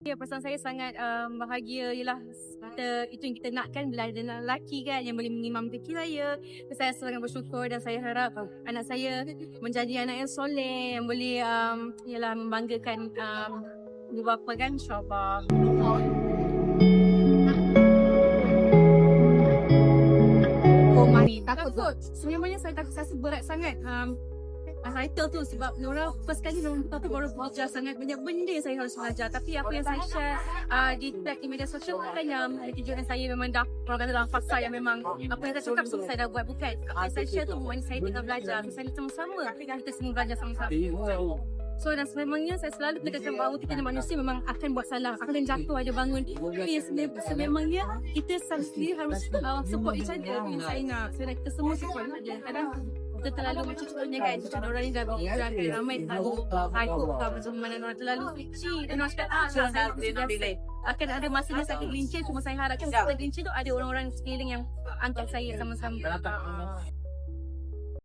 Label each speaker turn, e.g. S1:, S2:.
S1: Ya, perasaan saya sangat bahagia. Yelah, itu yang kita nakkan bila ada anak lelaki kan yang boleh mengimam fikir saya. Saya sangat bersyukur dan saya harap anak saya menjadi anak yang soleh, yang boleh yelah membanggakan ibu bapa kan, insyaAllah. Takut. Sebenarnya saya takut, saya berat sangat title tu sebab orang first kali orang baru belajar sangat banyak benda yang saya harus belajar. Tapi apa yang saya share di tag di media sosial bukan yang tunjukkan saya memang dah orang kata dalam fasa yang memang apa yang saya cakap semua saya dah buat, bukan. Apa yang saya share tu memang saya tengah belajar, saya sama-sama kita semua belajar sama-sama. So dan sememangnya saya selalu tekankan bahawa kita ada manusia memang akan buat salah, akan jatuh, ada bangun. Tapi sememangnya kita sendiri harus support each other. Saya nak kita semua support each other. Kadang kita terlalu macam contohnya kan, macam orang ni dah berjaga ramai terlalu takut ke macam mana orang terlalu kecil dan orang cakap akan ada masanya saya gelincir. Cuma saya harapkan setelah gelincir tu ada orang-orang sekeliling yang angkat saya sama-sama.